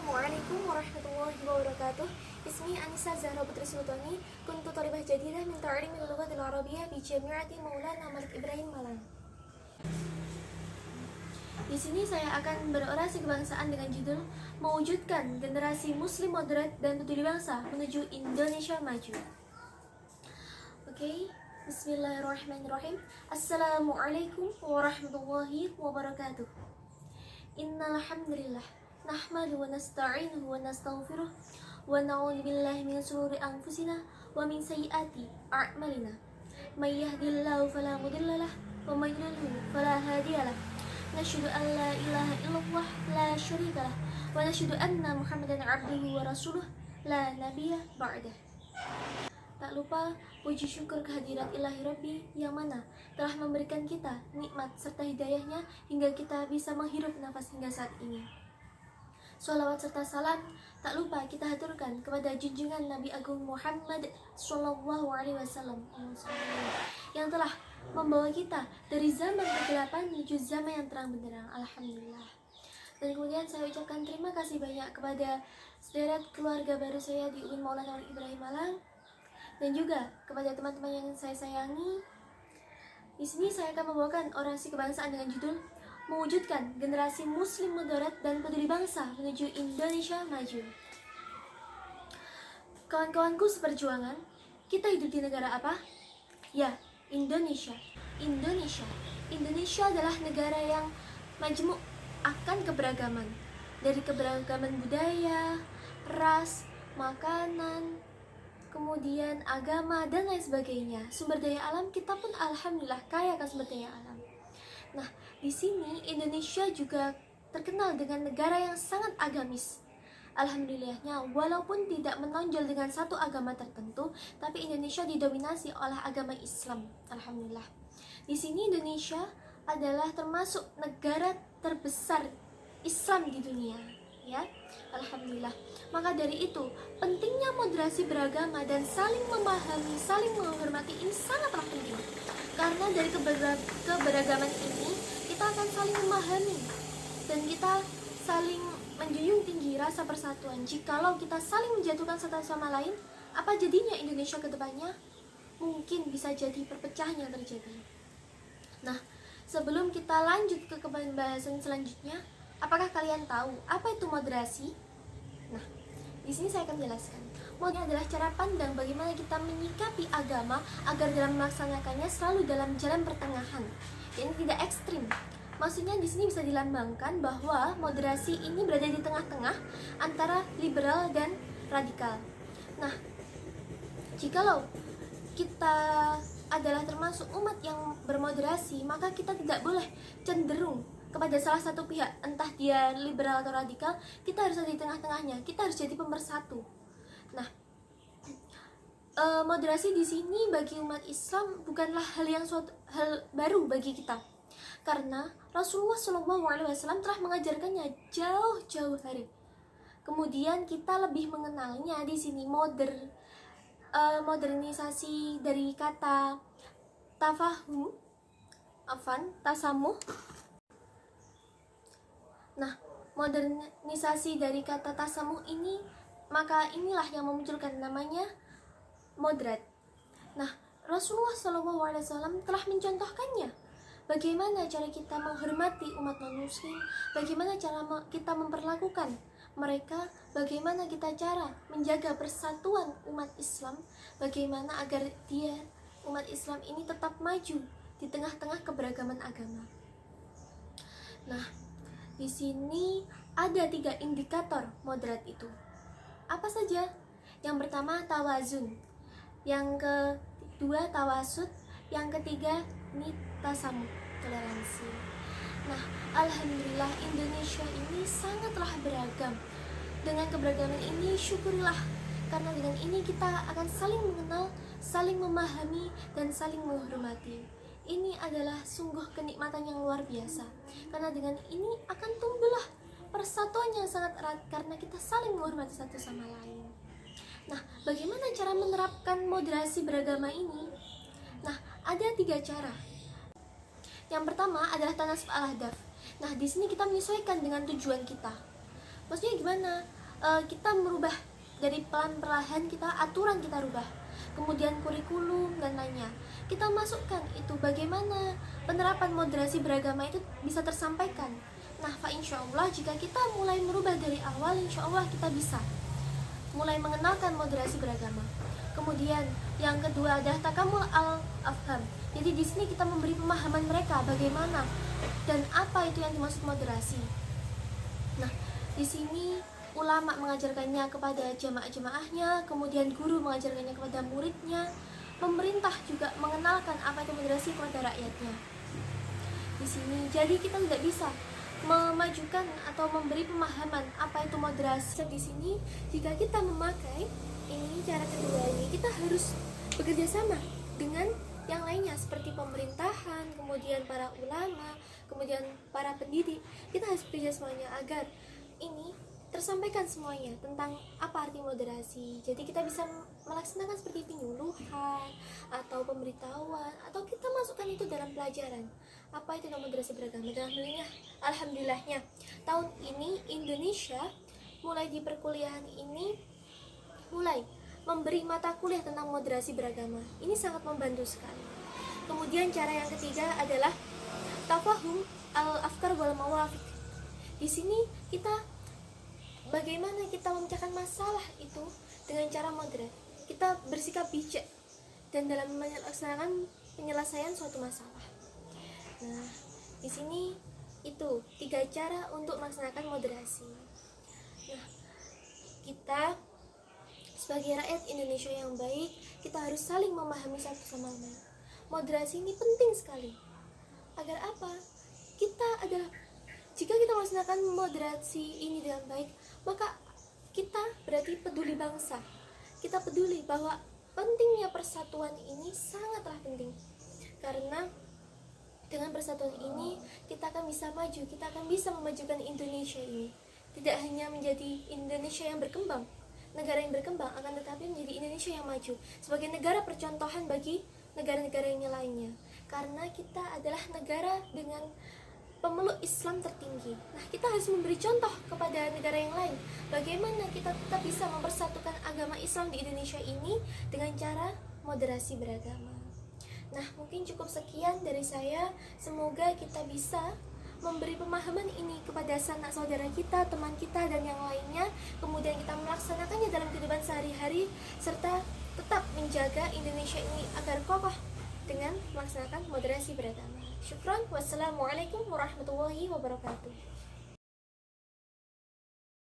Assalamualaikum warahmatullahi wabarakatuh. Ismi Anissa Zahra Putri Sultani, kuntu thalibah jadidah min ta'limil lughatil arabiyyah bi Jami'ati Maulana Malik Ibrahim Malang. Di sini saya akan berorasi kebangsaan dengan judul Mewujudkan Generasi Muslim Moderat dan Peduli Bangsa Menuju Indonesia Maju. Oke, bismillahirrahmanirrahim. Assalamualaikum warahmatullahi wabarakatuh. Innal hamdalillah nahmadu wa nasta'inuhu wa nastaghfiruh wa na'udzu billahi min shururi anfusina wa min sayyiati a'malina. May yahdihillahu fala mudilla lahu wa may yudlil fala hadiya lahu. Nasyhadu an la ilaha illallah la syarika lahu wa nasyhadu anna Muhammadan 'abduhu wa rasuluh la nabiyya ba'dah. Tak lupa puji syukur kehadirat ilahi Rabbi yang mana telah memberikan kita nikmat serta hidayahnya hingga kita bisa menghirup nafas hingga saat ini. Sholawat serta salam tak lupa kita haturkan kepada junjungan Nabi Agung Muhammad Sallallahu Alaihi Wasallam yang telah membawa kita dari zaman kegelapan menuju zaman yang terang benderang. Alhamdulillah. Dan kemudian saya ucapkan terima kasih banyak kepada sederet keluarga baru saya di UIN Maulana Malik Ibrahim Malang dan juga kepada teman-teman yang saya sayangi. Di sini saya akan membawakan orasi kebangsaan dengan judul Mewujudkan Generasi Muslim Moderat dan Peduli Bangsa Menuju Indonesia Maju. Kawan-kawanku seperjuangan, kita hidup di negara apa? Ya, Indonesia. Indonesia adalah negara yang majmuk akan keberagaman. Dari keberagaman budaya, ras, makanan, kemudian agama, dan lain sebagainya. Sumber daya alam kita pun alhamdulillah kaya akan sumber daya alam. Nah, di sini Indonesia juga terkenal dengan negara yang sangat agamis. Alhamdulillahnya, walaupun tidak menonjol dengan satu agama tertentu, tapi Indonesia didominasi oleh agama Islam. Alhamdulillah. Di sini Indonesia adalah termasuk negara terbesar Islam di dunia, ya. Alhamdulillah. Maka dari itu, pentingnya moderasi beragama dan saling memahami, saling menghormati ini sangatlah penting. Karena dari keberagaman ini kita akan saling memahami dan kita saling menjunjung tinggi rasa persatuan. Jikalau kita saling menjatuhkan satu sama lain, apa jadinya Indonesia ke depannya? Mungkin bisa jadi perpecahan yang terjadi. Nah, sebelum kita lanjut ke pembahasan selanjutnya, apakah kalian tahu apa itu moderasi? Nah, di sini saya akan menjelaskan. Moderasi adalah cara pandang bagaimana kita menyikapi agama agar dalam melaksanakannya selalu dalam jalan pertengahan, yang tidak ekstrim. Maksudnya di sini bisa dilambangkan bahwa moderasi ini berada di tengah-tengah antara liberal dan radikal. Nah, jikalau kita adalah termasuk umat yang bermoderasi, maka kita tidak boleh cenderung kepada salah satu pihak, entah dia liberal atau radikal. Kita harus ada di tengah-tengahnya. Kita harus jadi pemersatu. Nah, moderasi di sini bagi umat Islam bukanlah hal baru bagi kita, karena Rasulullah SAW telah mengajarkannya jauh-jauh hari. Kemudian kita lebih mengenalnya di sini modernisasi dari kata tasamuh. Nah, modernisasi dari kata tasamuh ini, maka inilah yang memunculkan namanya moderat. Nah, Rasulullah SAW telah mencontohkannya. Bagaimana cara kita menghormati umat non-muslim, bagaimana cara kita memperlakukan mereka, bagaimana kita cara menjaga persatuan umat Islam, bagaimana agar umat Islam ini tetap maju di tengah-tengah keberagaman agama. Nah, di sini ada 3 indikator moderat itu. Apa saja? Yang pertama tawazun, yang kedua tawasud, yang ketiga tasamuh, toleransi. Nah, alhamdulillah Indonesia ini sangatlah beragam. Dengan keberagaman ini syukurilah, karena dengan ini kita akan saling mengenal, saling memahami, dan saling menghormati. Ini adalah sungguh kenikmatan yang luar biasa, karena dengan ini akan tumbuhlah persatuan yang sangat erat karena kita saling menghormati satu sama lain. Nah, bagaimana cara menerapkan moderasi beragama ini? Nah, ada 3 cara. Yang pertama adalah tanasub al-hadaf. Nah, di sini kita menyesuaikan dengan tujuan kita. Maksudnya gimana? Kita merubah dari perlahan kita, aturan kita rubah, kemudian kurikulum dan lainnya kita masukkan. Itu bagaimana penerapan moderasi beragama itu bisa tersampaikan. Nah, insya Allah jika kita mulai merubah dari awal, insya Allah kita bisa mulai mengenalkan moderasi beragama. Kemudian yang kedua adalah takamul al-afham. Jadi di sini kita memberi pemahaman mereka bagaimana dan apa itu yang dimaksud moderasi. Nah, di sini ulama mengajarkannya kepada jamaah-jamaahnya, kemudian guru mengajarkannya kepada muridnya, pemerintah juga mengenalkan apa itu moderasi kepada rakyatnya. Di sini jadi kita tidak bisa memajukan atau memberi pemahaman apa itu moderasi. Di sini jika kita memakai ini cara kedua ini, kita harus bekerja sama dengan yang lainnya seperti pemerintahan, kemudian para ulama, kemudian para pendidik. Kita harus bekerja semuanya agar ini tersampaikan semuanya tentang apa arti moderasi. Jadi kita bisa melaksanakan seperti penyuluhan atau pemberitahuan, atau kita masukkan itu dalam pelajaran apa itu moderasi beragama. Dan alhamdulillahnya tahun ini Indonesia mulai di perkuliahan ini mulai memberi mata kuliah tentang moderasi beragama. Ini sangat membantu sekali. Kemudian cara yang ketiga adalah tafahum al-afkar wal mawafik. Di sini kita bagaimana kita memecahkan masalah itu dengan cara moderat. Kita bersikap bijak dan dalam melaksanakan penyelesaian suatu masalah. Nah, di sini itu 3 cara untuk melaksanakan moderasi. Nah, kita sebagai rakyat Indonesia yang baik, kita harus saling memahami satu sama lain. Moderasi ini penting sekali. Agar apa? Jika kita melaksanakan moderasi ini dengan baik, maka kita berarti peduli bangsa. Kita peduli bahwa pentingnya persatuan ini sangatlah penting. Karena dengan persatuan ini kita akan bisa maju, kita akan bisa memajukan Indonesia ini. Tidak hanya menjadi Indonesia yang berkembang, negara yang berkembang, akan tetapi menjadi Indonesia yang maju sebagai negara percontohan bagi negara-negara yang lainnya. Karena kita adalah negara dengan pemeluk Islam tertinggi. Nah, kita harus memberi contoh kepada negara yang lain bagaimana kita tetap bisa mempersatukan agama Islam di Indonesia ini dengan cara moderasi beragama. Nah, mungkin cukup sekian dari saya. Semoga kita bisa memberi pemahaman ini kepada sanak saudara kita, teman kita, dan yang lainnya. Kemudian kita melaksanakannya dalam kehidupan sehari-hari, serta tetap menjaga Indonesia ini agar kokoh dengan melaksanakan moderasi beragama. Syukran. Wassalamualaikum warahmatullahi wabarakatuh.